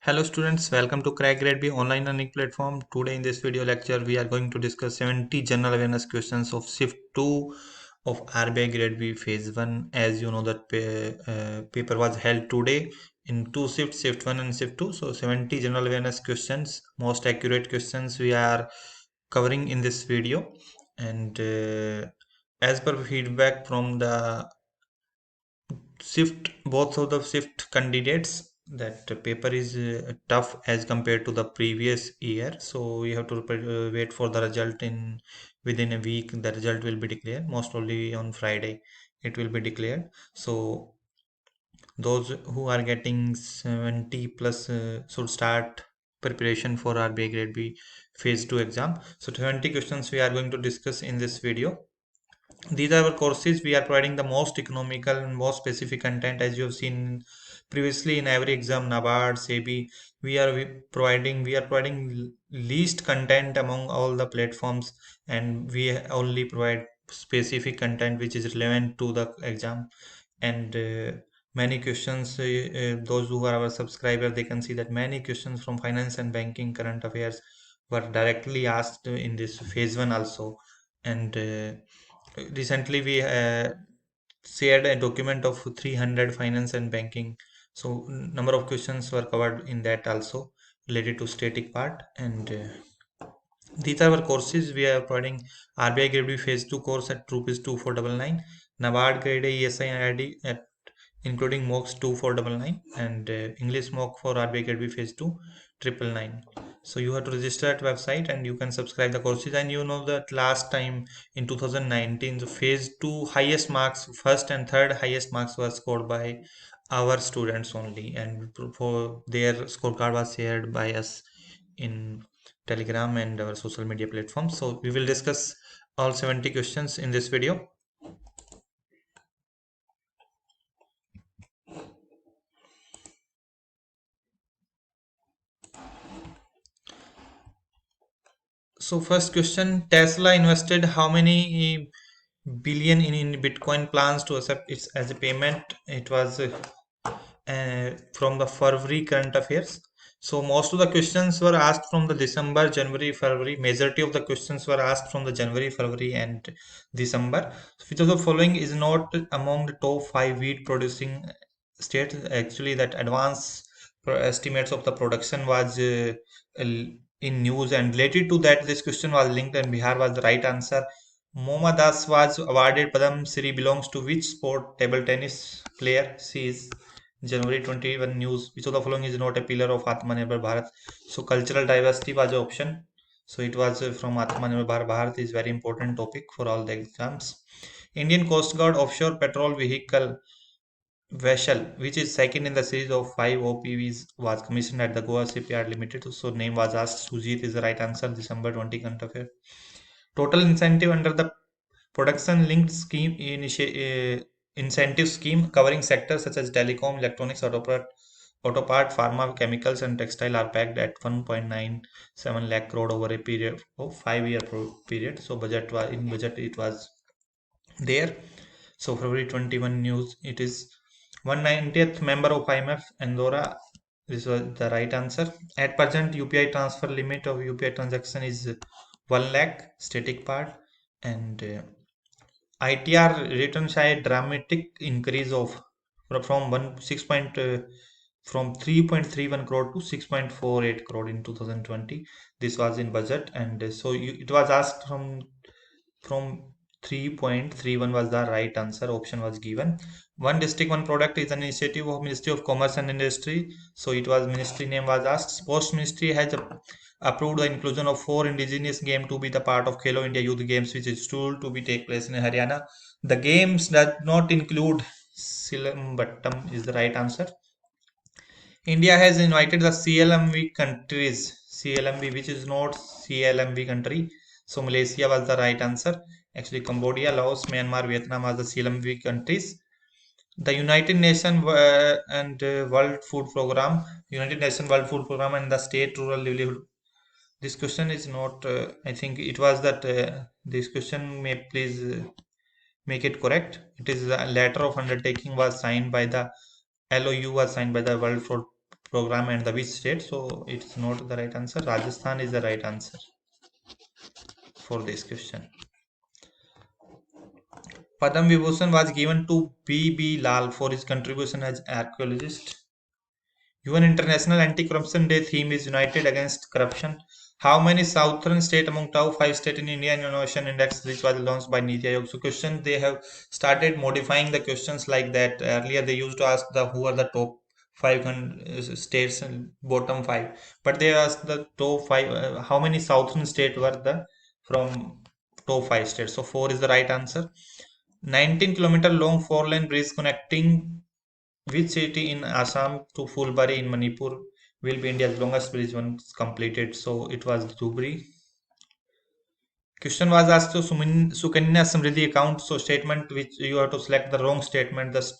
Hello students, welcome to Crack Grade B online learning platform. Today in this video lecture we are going to discuss 70 general awareness questions of Shift 2 of RBI Grade B Phase 1. As you know that paper was held today in two shifts, Shift 1 and Shift 2. So 70 general awareness questions, most accurate questions we are covering in this video. And as per feedback from the shift both of the shift candidates that paper is tough as compared to the previous year, so we have to wait for the result in within a week. The result will be declared most probably on Friday. It will be declared. So those who are getting 70 plus should start preparation for RBI grade B phase 2 exam. So 20 questions we are going to discuss in this video. These are our courses. We are providing the most economical and most specific content, as you have seen previously in every exam, NABARD, SEBI. We are providing least content among all the platforms, and we only provide specific content which is relevant to the exam. And many questions, those who are our subscribers, they can see that many questions from finance and banking, current affairs were directly asked in this phase 1 also. And recently we shared a document of 300 finance and banking, so number of questions were covered in that also related to static part. And these are our courses. We are providing RBI grade B phase 2 course at rupees 2499, NABARD grade A ESI and IRD at including mocks 2499, and English mock for RBI grade B phase 2 999. So you have to register at website and you can subscribe the courses. And you know that last time in 2019 the phase 2 highest marks, first and third highest marks was scored by our students only, and for their scorecard was shared by us in Telegram and our social media platforms. So we will discuss all 70 questions in this video. So first question, Tesla invested how many billion in Bitcoin, plans to accept it as a payment? It was from the February current affairs. So most of the questions were asked from the December, January, February. Majority of the questions were asked from the January, February, and December. Which of the following is not among the top 5 wheat producing states? Actually, that advance estimates of the production was in news, and related to that, this question was linked, and Bihar was the right answer. Moma Das was awarded Padam Shri belongs to which sport? Table tennis player. She is January 21 news. Which of the following is not a pillar of Atmanirbhar Bharat? So cultural diversity was the option. So it was from Atmanirbhar Bharat. Bharat is very important topic for all the exams. Indian Coast Guard offshore patrol vehicle vessel, which is second in the series of 5 OPVs, was commissioned at the Goa Shipyard Limited. So name was asked. Sujit is the right answer. December 20 current affair. Total incentive under the production linked scheme incentive scheme covering sectors such as telecom, electronics, auto part, pharma, chemicals, and textile are packed at 1.97 lakh crore over a period of 5-year period. So budget it was there. So February 21 news, it is 190th member of IMF Andorra. This was the right answer. At present, UPI transfer limit of UPI transaction is 1 lakh static part. And ITR returns a dramatic increase of from 3.31 crore to 6.48 crore in 2020. This was in budget, and so it was asked from 3.31 was the right answer. Option was given. One district, one product is an initiative of Ministry of Commerce and Industry. So it was ministry name was asked. Sports Ministry has approved the inclusion of 4 indigenous games to be the part of Khelo India Youth Games, which is scheduled to be take place in Haryana. The games does not include Silambattam is the right answer. India has invited the CLMV countries, CLMV, which is not CLMV country. So Malaysia was the right answer. Actually, Cambodia, Laos, Myanmar, Vietnam are the CLMV countries. The United Nations and World Food Program, United Nations World Food Program, and the State Rural Livelihood. This question is not. I think it was that this question may please make it correct. It is the letter of undertaking was signed by the LOU was signed by the World Food program and the which state. So it's not the right answer. Rajasthan is the right answer for this question. Padam Vibhushan was given to B.B. Lal for his contribution as archaeologist. UN International Anti-Corruption Day theme is United Against Corruption. How many southern states among top 5 states in India Innovation Index, which was launched by Niti Aayog? So question, they have started modifying the questions like that. Earlier they used to ask the who are the top 500 states and bottom five, but they asked the top five. How many southern states were the from top 5 states? So four is the right answer. 19-kilometer long four-lane bridge connecting which city in Assam to Fulbari in Manipur will be India's longest bridge once completed? So it was Dhubri. Question was asked to Sukanya Samriddhi account. So statement which you have to select the wrong statement. The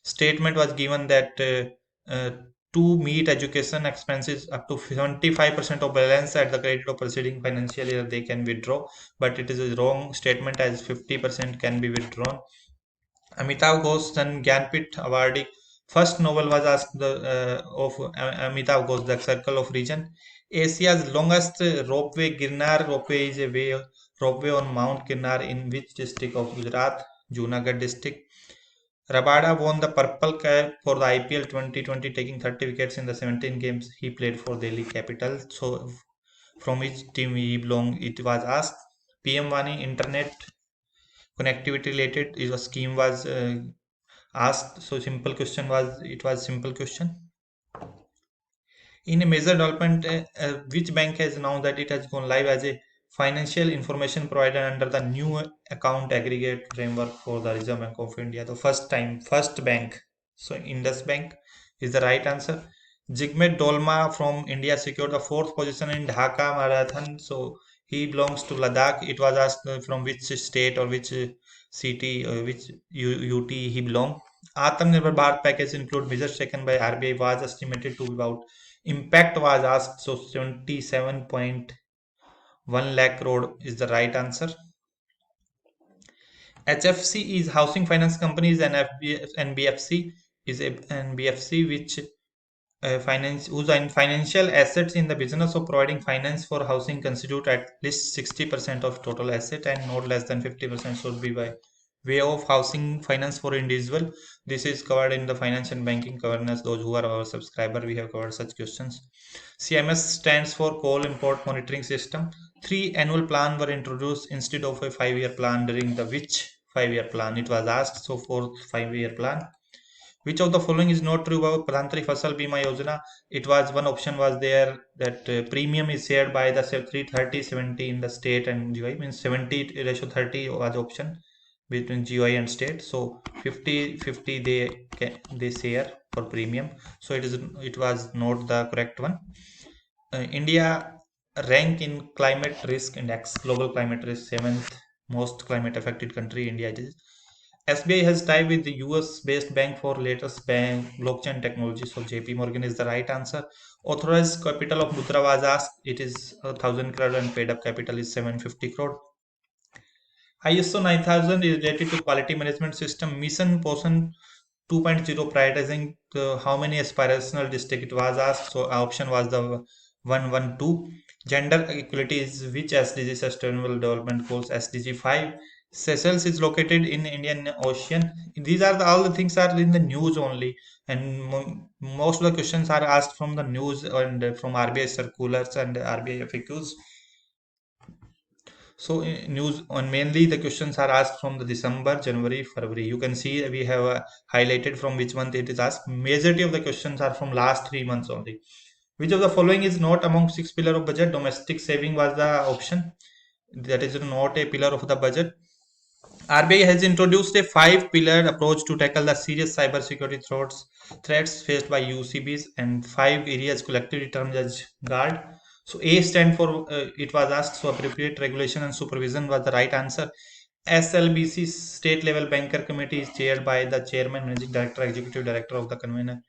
statement was given that to meet education expenses up to 75% of balance at the credit of preceding financial year they can withdraw, but it is a wrong statement as 50% can be withdrawn. Amitav Ghosh and Gyanpith awardee. First novel was asked of Amitav Ghosh, The Circle of Region. Asia's longest ropeway, Girnar ropeway, is a ropeway on Mount Girnar in which district of Gujarat? Junagadh district. Rabada won the Purple Cap for the IPL 2020, taking 30 wickets in the 17 games he played for Delhi Capital. So, from which team he belonged? It was asked. PM Wani Internet connectivity related is a scheme was asked. So simple question was, it was simple question. In a major development, which bank has announced that it has gone live as a financial information provider under the new account aggregate framework for the Reserve Bank of India? The first time, first bank. So Indus Bank is the right answer. Jigmet Dolma from India secured the fourth position in Dhaka Marathon. So he belongs to Ladakh. It was asked from which state or which city or which UT he belongs. Atmanirbhar Bharat package include measures taken by RBI was estimated to be about, impact was asked, so 77.1 lakh crore is the right answer. HFC is Housing Finance Companies and NBFC is a NBFC which finance whose financial assets in the business of providing finance for housing constitute at least 60% of total asset and not less than 50% should be by way of housing finance for individual. This is covered in the finance and banking governance. Those who are our subscriber, we have covered such questions. CMS stands for Coal Import Monitoring System. 3 annual plan were introduced instead of a 5-year plan during the which 5-year plan? It was asked. So for 5-year plan. Which of the following is not true about Pradhan Mantri Fasal Bima Yojana? It was one option was there that premium is shared by the 330-70 in the state and GI, means 70:30 was option between GI and state. So 50-50 they share for premium. So it was not the correct one. India rank in climate risk index, global climate risk, 7th most climate affected country India is. SBI has tied with the US based bank for latest bank blockchain technology. So JP Morgan is the right answer. Authorized capital of Mudra was asked. It is 1,000 crore and paid up capital is 750 crore. ISO 9000 is related to quality management system. Mission Potion 2.0 prioritizing how many aspirational district, it was asked. So option was the 112. Gender equality is which SDG, sustainable development goals? SDG 5. Seychelles is located in Indian Ocean. These are all the things are in the news only, and most of the questions are asked from the news and from RBI circulars and RBI FAQs. So news on mainly the questions are asked from the December, January, February. You can see we have highlighted from which month it is asked. Majority of the questions are from last 3 months only. Which of the following is not among 6 pillar of budget? Domestic saving was the option. That is not a pillar of the budget. RBI has introduced a 5-pillar approach to tackle the serious cybersecurity threats faced by UCBs, and 5 areas collectively termed as GUARD. So A stand for it was asked. So appropriate regulation and supervision was the right answer. SLBC state level banker committee is chaired by the chairman, managing director, executive director of the convener.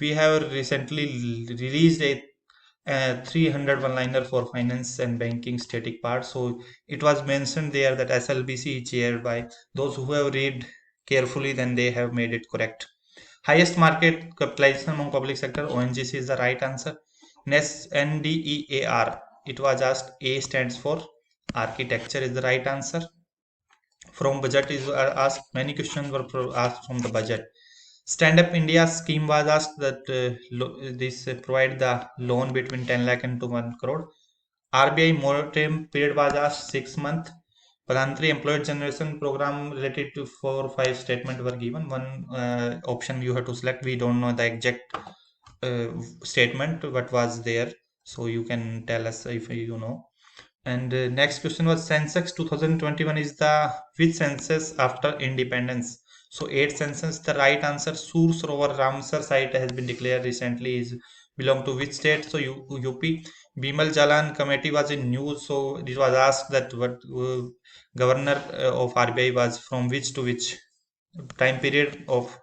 We have recently released a 300 one-liner for finance and banking static part. So it was mentioned there that SLBC is chaired by those who have read carefully, then they have made it correct. Highest market capitalization among public sector, ONGC is the right answer. Next, NDEAR. It was asked, A stands for architecture is the right answer. From budget is asked, many questions were asked from the budget. Stand Up India scheme was asked that this provide the loan between 10 lakh and to 1 crore. RBI moratorium period was asked 6 months. Pradhan Employee Generation Program related to 4 or 5 statement were given. One option you have to select. We don't know the exact uh, statement what was there, so you can tell us if you know. And next question was Census 2021 is the which census after independence? So 8 census, the right answer. Sur Sarovar Ramsar site has been declared recently is belong to which state? So UP. Bimal Jalan committee was in news. So it was asked that what governor of RBI was from which to which time period of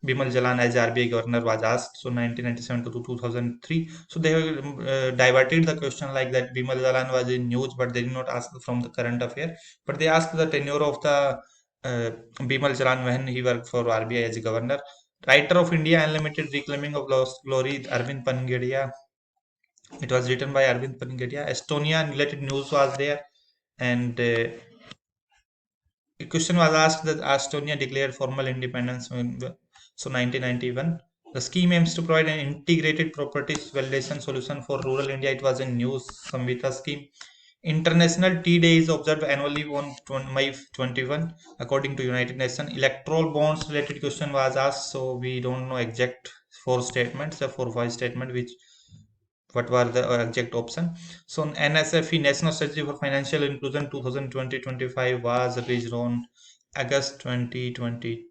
Bimal Jalan as RBI governor was asked. So 1997 to 2003. So they have diverted the question like that. Bimal Jalan was in news, but they did not ask from the current affair. But they asked the tenure of the Bimal Jalan when he worked for RBI as a governor. Writer of India Unlimited Reclaiming of Lost Glory, Arvind Pangadia. It was written by Arvind Pangadia. Estonia related news was there, and a question was asked that Estonia declared formal independence in 1991. The scheme aims to provide an integrated properties validation solution for rural India. It was a new Samvita scheme. International Tea Day is observed annually on May 21, according to United Nations. Electoral bonds related question was asked, so we don't know exact 4 statements, the 4 5 statement which what were the exact option. So NSFE National Strategy for Financial Inclusion 2020-25 was released on August 2020.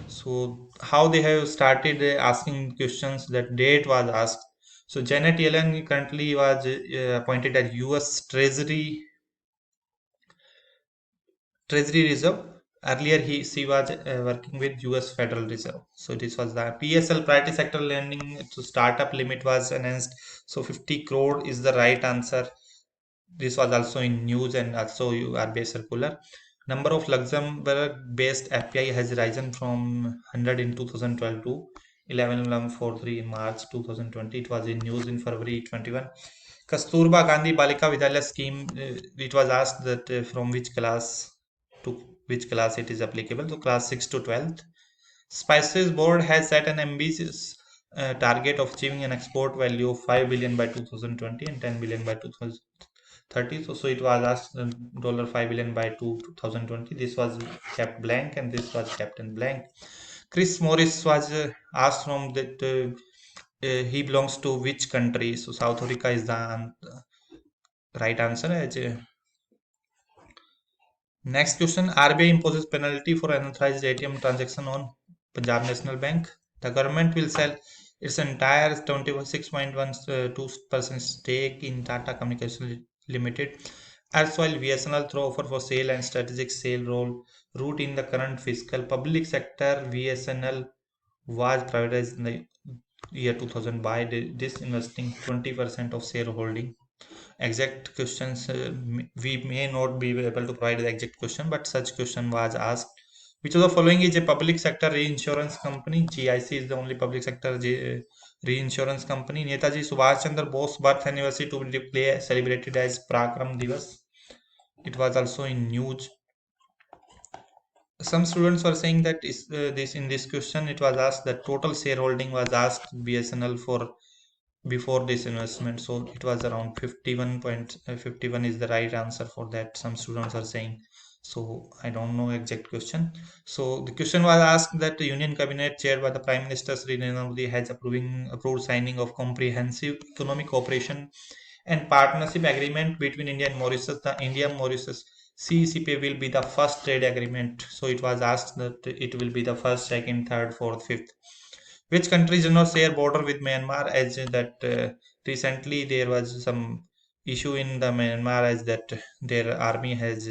So how they have started asking questions, that date was asked. So Janet Yellen currently was appointed as US Treasury Reserve. Earlier, she was working with U.S. Federal Reserve. So this was the PSL priority sector lending to startup limit was announced. So 50 crore is the right answer. This was also in news and also RBI circular. Number of Luxembourg-based FPI has risen from 100 in 2012 to 11,143 in March 2020. It was in news in February 21. Kasturba Gandhi Balika Vidyalaya scheme, it was asked that from which class to which class it is applicable. So class 6 to 12th. Spices Board has set an ambitious target of achieving an export value of 5 billion by 2020 and 10 billion by 2030. So it was asked $5 billion by 2020. This was kept blank and this was kept in blank. Chris Morris was asked from that he belongs to which country. So South Africa is the right answer. Next question, RBI imposes penalty for unauthorized ATM transaction on Punjab National Bank. The government will sell its entire 26.12% stake in Tata Communications Limited. Erstwhile VSNL through offer for sale and strategic sale route in the current fiscal. Public sector VSNL was privatized in the year 2000 by disinvesting 20% of shareholding. Exact questions, we may not be able to provide the exact question, but such question was asked. Which of the following is a public sector reinsurance company? GIC is the only public sector reinsurance company. Netaji Subhash Chandra Bose birth anniversary to be celebrated as Prakram Divas. It was also in news. Some students were saying that this in this question it was asked that total shareholding was asked BSNL for before this investment, so it was around 51.51 is the right answer for that, some students are saying. So I don't know exact question. So the question was asked that the union cabinet chaired by the prime minister Sri Narendra Modi has approved signing of comprehensive economic cooperation and partnership agreement between India and Mauritius. The India Mauritius CCP will be the first trade agreement. So it was asked that it will be the first, second, third, fourth, fifth. Which countries do not share border with Myanmar? As that recently there was some issue in the Myanmar as that their army has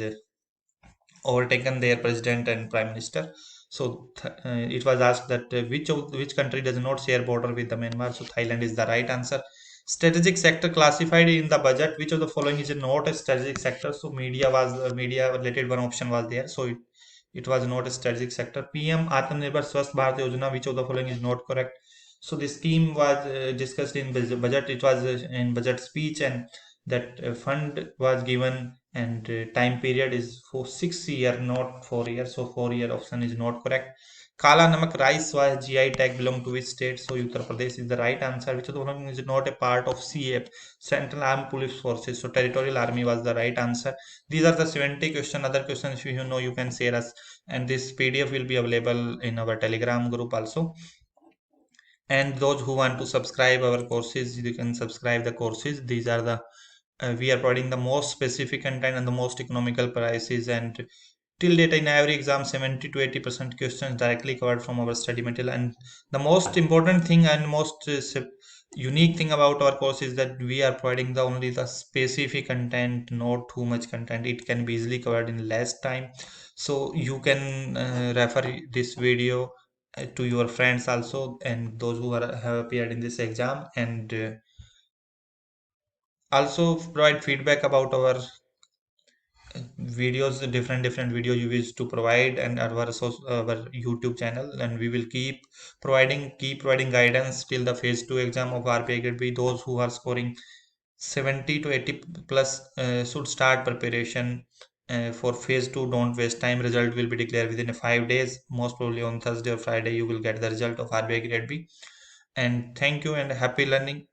overtaken their president and prime minister. So it was asked that which country does not share border with the Myanmar? So Thailand is the right answer. Strategic sector classified in the budget. Which of the following is not a strategic sector? So media was media related one option was there. So it was not a strategic sector. PM Atmanirbhar Swasth Bharat Yojana, which of the following is not correct? So the scheme was discussed in budget. It was in budget speech, and that fund was given, and time period is for 6 year, not 4 year. So 4 year option is not correct. Kala Namak rice was GI tag belong to which state? So Uttar Pradesh is the right answer. Which of the following is not a part of CF, Central Armed Police Forces? So Territorial Army was the right answer. These are the 70 question. Other questions, if you know, you can share us, and this PDF will be available in our Telegram group also. And those who want to subscribe our courses, you can subscribe the courses. These are the we are providing the most specific content and the most economical prices, and till date in every exam 70 to 80% questions directly covered from our study material. And the most important thing and most unique thing about our course is that we are providing the only the specific content, not too much content. It can be easily covered in less time. So you can refer this video to your friends also, and those who have appeared in this exam, and also provide feedback about our videos, different video you wish to provide, and our YouTube channel, and we will keep providing guidance till the phase 2 exam of RBI grade B. Those who are scoring 70 to 80 plus should start preparation for phase 2. Don't waste time. Result will be declared within 5 days, most probably on Thursday or Friday. You will get the result of RBI grade B. And thank you and happy learning.